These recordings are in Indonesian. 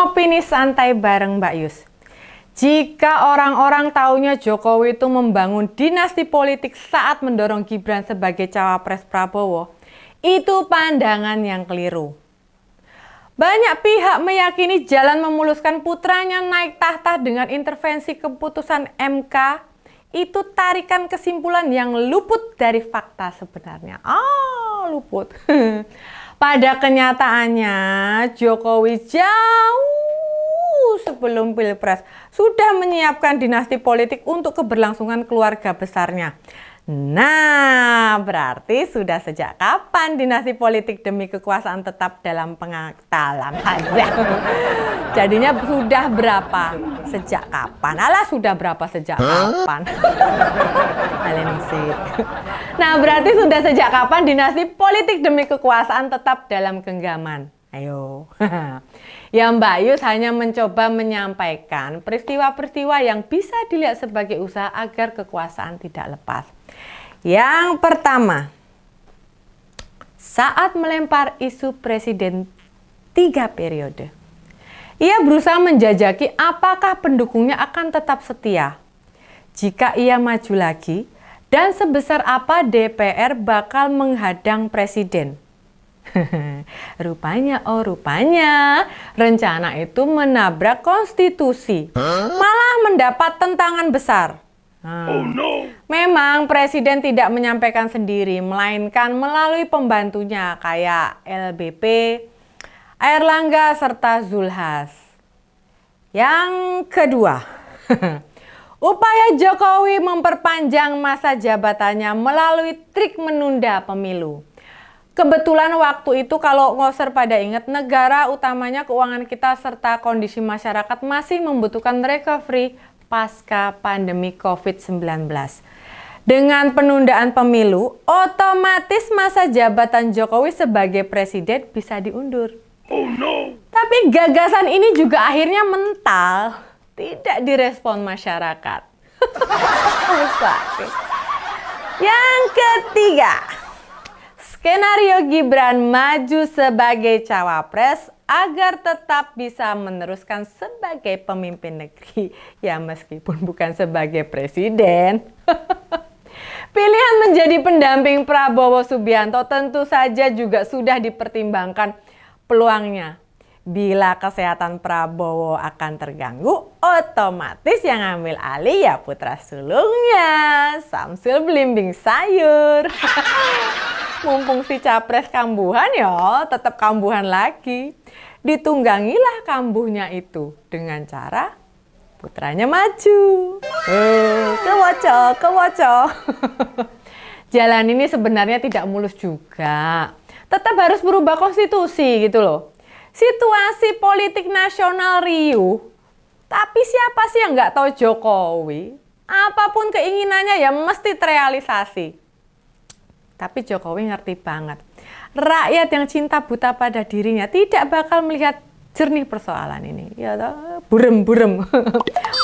Ngopini santai bareng Mbak Yus. Jika orang-orang taunya Jokowi itu membangun dinasti politik saat mendorong Gibran sebagai cawapres Prabowo, itu pandangan yang keliru. Banyak pihak meyakini jalan memuluskan putranya naik tahta dengan intervensi keputusan MK itu tarikan kesimpulan yang luput dari fakta sebenarnya. Luput. Pada kenyataannya, Jokowi jauh sebelum Pilpres sudah menyiapkan dinasti politik untuk keberlangsungan keluarga besarnya. Nah, berarti sudah sejak kapan dinasti politik demi kekuasaan tetap dalam pengaktalan? Jadinya sudah berapa? Sejak kapan? Alah, sudah berapa sejak kapan? Nah, berarti sudah sejak kapan dinasti politik demi kekuasaan tetap dalam genggaman? Ayo. Ya, Mbak Yus hanya mencoba menyampaikan peristiwa-peristiwa yang bisa dilihat sebagai usaha agar kekuasaan tidak lepas. Yang pertama, saat melempar isu presiden 3 periode, ia berusaha menjajaki apakah pendukungnya akan tetap setia jika ia maju lagi dan sebesar apa DPR bakal menghadang presiden. Rupanya rencana itu menabrak konstitusi, malah mendapat tentangan besar. Memang presiden tidak menyampaikan sendiri, melainkan melalui pembantunya kayak LBP, Airlangga, serta Zulhas. Yang kedua, upaya Jokowi memperpanjang masa jabatannya melalui trik menunda pemilu. Kebetulan waktu itu kalau ngoser pada ingat, negara utamanya keuangan kita serta kondisi masyarakat masih membutuhkan recovery pasca pandemi COVID-19. Dengan penundaan pemilu, otomatis masa jabatan Jokowi sebagai presiden bisa diundur. Tapi gagasan ini juga akhirnya mental, tidak direspon masyarakat. Yang ketiga, skenario Gibran maju sebagai cawapres agar tetap bisa meneruskan sebagai pemimpin negeri. Ya, meskipun bukan sebagai presiden. Pilihan menjadi pendamping Prabowo Subianto tentu saja juga sudah dipertimbangkan peluangnya. Bila kesehatan Prabowo akan terganggu, otomatis yang ambil alih ya putra sulungnya, Samsul Belimbing Sayur. Mumpung si capres kambuhan ya tetap kambuhan lagi. Ditunggangilah kambuhnya itu dengan cara putranya maju. Kewoco. Jalan ini sebenarnya tidak mulus juga. Tetap harus berubah konstitusi gitu loh. Situasi politik nasional riuh. Tapi siapa sih yang nggak tahu Jokowi? Apapun keinginannya ya mesti terrealisasi. Tapi Jokowi ngerti banget. Rakyat yang cinta buta pada dirinya tidak bakal melihat jernih persoalan ini. Ya toh, burem.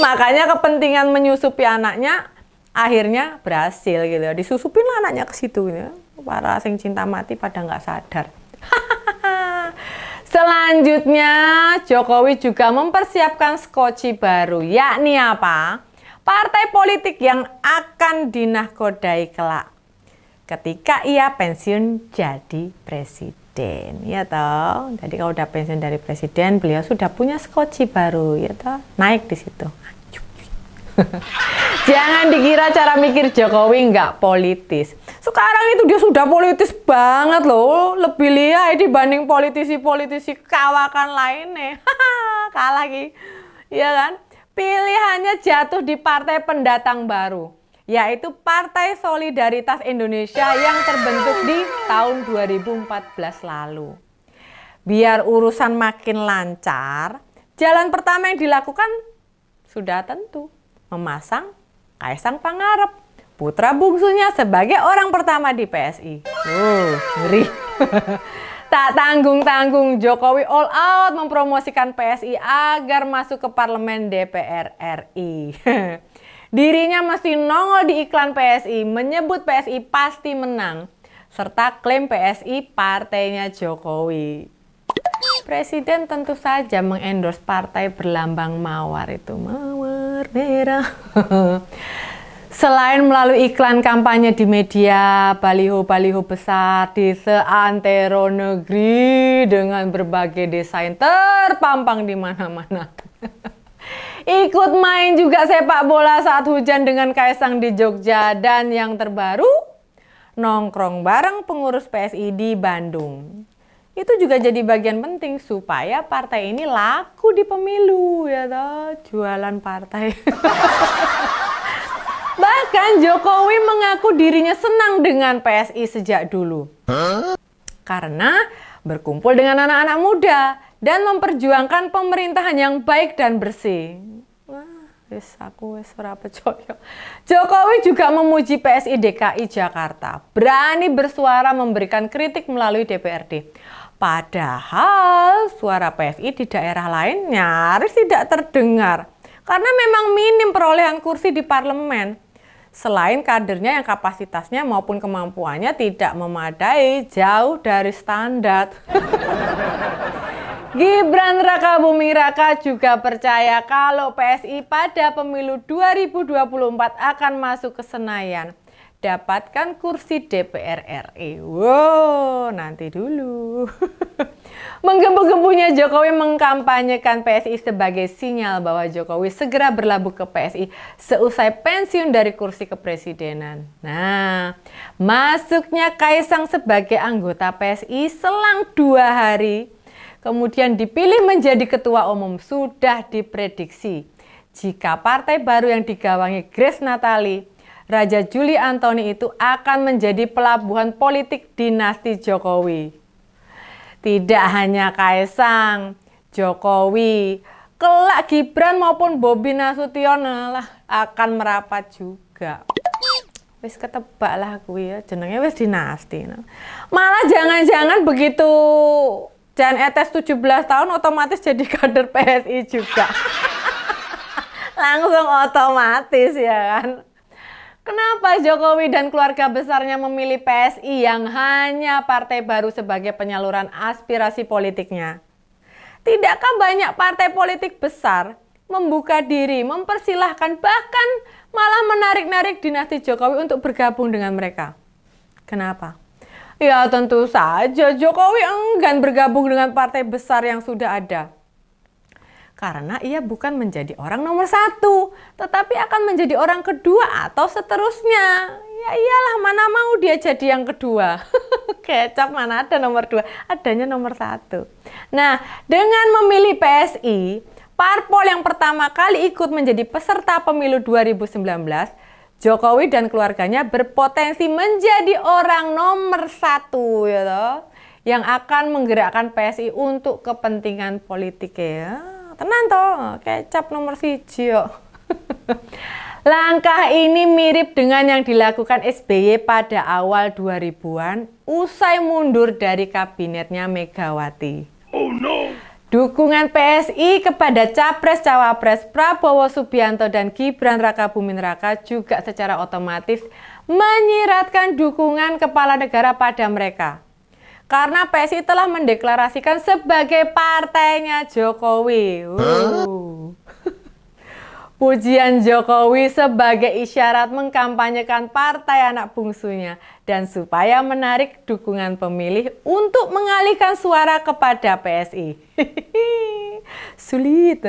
Makanya kepentingan menyusupi anaknya akhirnya berhasil gitu. Disusupin anaknya ke situ gitu. Para sing cinta mati pada nggak sadar. Selanjutnya, Jokowi juga mempersiapkan skoci baru, yakni apa? Partai politik yang akan dinahkodai kelak ketika ia pensiun jadi presiden, ya toh. Jadi kalau udah pensiun dari presiden, beliau sudah punya skoci baru, ya toh. Naik di situ. Jangan dikira cara mikir Jokowi nggak politis. Sekarang itu dia sudah politis banget loh. Lebih liar dibanding politisi-politisi kawakan lainnya. Kalah lagi. Ya kan? Pilihannya jatuh di partai pendatang baru, yaitu Partai Solidaritas Indonesia yang terbentuk di tahun 2014 lalu. Biar urusan makin lancar, jalan pertama yang dilakukan sudah tentu, memasang Kaisang Pangarep, putra bungsunya sebagai orang pertama di PSI. Ngeri. Tak tanggung-tanggung, Jokowi all out mempromosikan PSI agar masuk ke parlemen DPR RI. Dirinya masih nongol di iklan PSI, menyebut PSI pasti menang, serta klaim PSI partainya Jokowi. Presiden tentu saja mengendorse partai berlambang mawar itu, mawar merah. Selain melalui iklan kampanye di media, baliho-baliho besar di seantero negeri dengan berbagai desain terpampang di mana-mana. Ikut main juga sepak bola saat hujan dengan Kaisang di Jogja, dan yang terbaru, nongkrong bareng pengurus PSI di Bandung. Itu juga jadi bagian penting supaya partai ini laku di pemilu, ya toh, jualan partai. Bahkan Jokowi mengaku dirinya senang dengan PSI sejak dulu. Karena berkumpul dengan anak-anak muda dan memperjuangkan pemerintahan yang baik dan bersih. Aku berapa coyok. Jokowi juga memuji PSI DKI Jakarta, berani bersuara memberikan kritik melalui DPRD. Padahal suara PSI di daerah lain nyaris tidak terdengar karena memang minim perolehan kursi di parlemen. Selain kadernya yang kapasitasnya maupun kemampuannya tidak memadai, jauh dari standar. Gibran Rakabuming Raka juga percaya kalau PSI pada pemilu 2024 akan masuk ke Senayan. Dapatkan kursi DPR RI. Wow, nanti dulu. Menggebu-gebunya Jokowi mengkampanyekan PSI sebagai sinyal bahwa Jokowi segera berlabuh ke PSI seusai pensiun dari kursi kepresidenan. Nah, masuknya Kaisang sebagai anggota PSI selang 2 hari, kemudian dipilih menjadi ketua umum, sudah diprediksi jika partai baru yang digawangi Grace Natali, Raja Juli Antoni itu akan menjadi pelabuhan politik dinasti Jokowi. Tidak hanya Kaisang, Jokowi, kelak Gibran maupun Bobi Nasution lah akan merapat juga. Wis ketebak lah gue ya, jenengnya wis dinasti. Malah jangan-jangan begitu Jan Etes 17 tahun otomatis jadi kader PSI juga. Langsung otomatis ya kan. Kenapa Jokowi dan keluarga besarnya memilih PSI yang hanya partai baru sebagai penyaluran aspirasi politiknya? Tidakkah banyak partai politik besar membuka diri, mempersilahkan, bahkan malah menarik-narik dinasti Jokowi untuk bergabung dengan mereka? Kenapa? Ya tentu saja Jokowi enggan bergabung dengan partai besar yang sudah ada. Karena ia bukan menjadi orang nomor 1, tetapi akan menjadi orang kedua atau seterusnya. Ya iyalah, mana mau dia jadi yang kedua. Kecap, mana ada nomor 2, adanya nomor 1. Nah, dengan memilih PSI, parpol yang pertama kali ikut menjadi peserta pemilu 2019, Jokowi dan keluarganya berpotensi menjadi orang nomor 1 ya toh, yang akan menggerakkan PSI untuk kepentingan politik ya. Tenan toh, kecap nomor 1 yo. Langkah ini mirip dengan yang dilakukan SBY pada awal 2000-an usai mundur dari kabinetnya Megawati. Oh no. Dukungan PSI kepada Capres-Cawapres Prabowo Subianto dan Gibran Rakabuming Raka juga secara otomatis menyiratkan dukungan kepala negara pada mereka. Karena PSI telah mendeklarasikan sebagai partainya Jokowi. Pujian Jokowi sebagai isyarat mengkampanyekan partai anak bungsunya dan supaya menarik dukungan pemilih untuk mengalihkan suara kepada PSI. Sulit.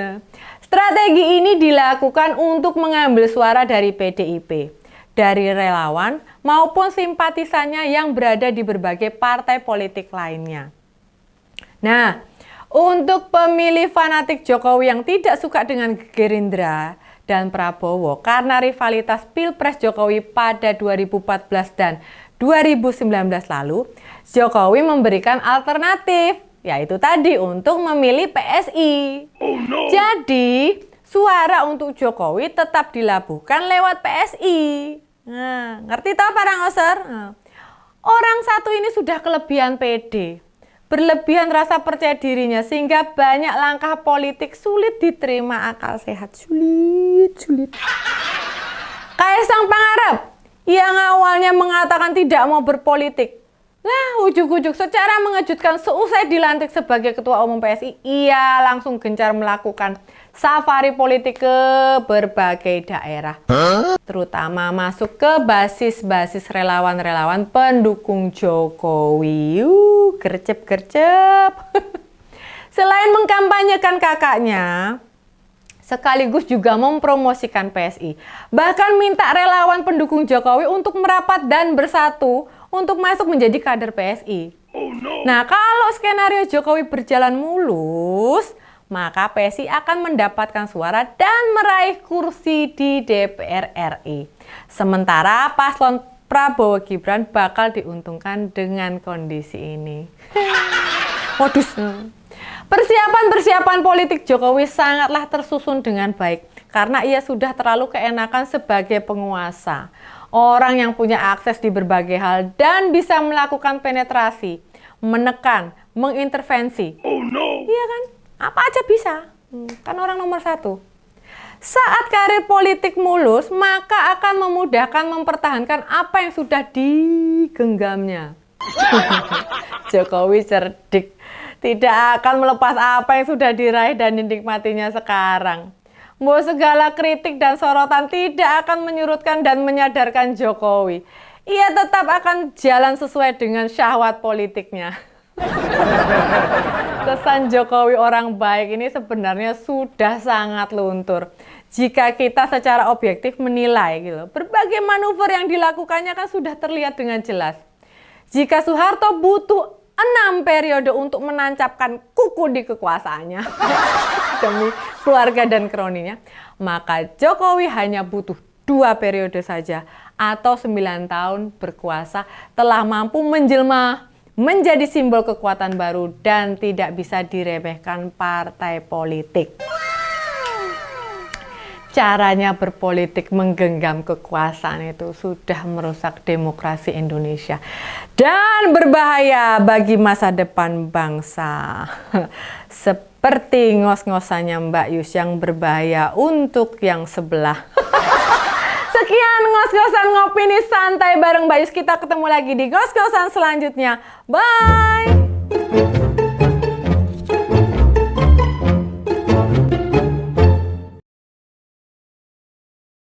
Strategi ini dilakukan untuk mengambil suara dari PDIP, dari relawan maupun simpatisannya yang berada di berbagai partai politik lainnya. Nah, untuk pemilih fanatik Jokowi yang tidak suka dengan Gerindra dan Prabowo karena rivalitas Pilpres Jokowi pada 2014 dan 2019 lalu, Jokowi memberikan alternatif, yaitu tadi untuk memilih PSI. Oh no. Jadi, suara untuk Jokowi tetap dilabuhkan lewat PSI. Nah, ngerti toh para ngoser? Nah, orang satu ini sudah kelebihan PD, berlebihan rasa percaya dirinya sehingga banyak langkah politik sulit diterima akal sehat. Sulit. Kaisang Pangarep yang awalnya mengatakan tidak mau berpolitik, Lah, ujuk-ujuk secara mengejutkan seusai dilantik sebagai Ketua Umum PSI, ia langsung gencar melakukan safari politik ke berbagai daerah. Terutama masuk ke basis-basis relawan-relawan pendukung Jokowi. Gercep-gercep. Selain mengkampanyekan kakaknya, sekaligus juga mempromosikan PSI. Bahkan minta relawan pendukung Jokowi untuk merapat dan bersatu untuk masuk menjadi kader PSI. Oh, no. Nah, kalau skenario Jokowi berjalan mulus, maka PSI akan mendapatkan suara dan meraih kursi di DPR RI. Sementara paslon Prabowo Gibran bakal diuntungkan dengan kondisi ini. Modus. Persiapan politik Jokowi sangatlah tersusun dengan baik karena ia sudah terlalu keenakan sebagai penguasa. Orang yang punya akses di berbagai hal dan bisa melakukan penetrasi, menekan, mengintervensi. Oh no. Iya kan? Apa aja bisa. Kan orang nomor 1. Saat karir politik mulus, maka akan memudahkan mempertahankan apa yang sudah digenggamnya. Jokowi cerdik. Tidak akan melepas apa yang sudah diraih dan dinikmatinya sekarang. Mau segala kritik dan sorotan tidak akan menyurutkan dan menyadarkan Jokowi. Ia tetap akan jalan sesuai dengan syahwat politiknya. Kesan Jokowi orang baik ini sebenarnya sudah sangat luntur. Jika kita secara objektif menilai gitu, berbagai manuver yang dilakukannya kan sudah terlihat dengan jelas. Jika Soeharto butuh 6 periode untuk menancapkan kuku di kekuasaannya demi keluarga dan kroninya, maka Jokowi hanya butuh 2 periode saja atau 9 tahun berkuasa telah mampu menjelma menjadi simbol kekuatan baru dan tidak bisa diremehkan partai politik. Caranya berpolitik menggenggam kekuasaan itu sudah merusak demokrasi Indonesia dan berbahaya bagi masa depan bangsa. Seperti ngos-ngosannya Mbak Yus yang berbahaya untuk yang sebelah. Sekian ngos-ngosan ngopini santai bareng Mbak Yus. Kita ketemu lagi di ngos-ngosan selanjutnya. Bye!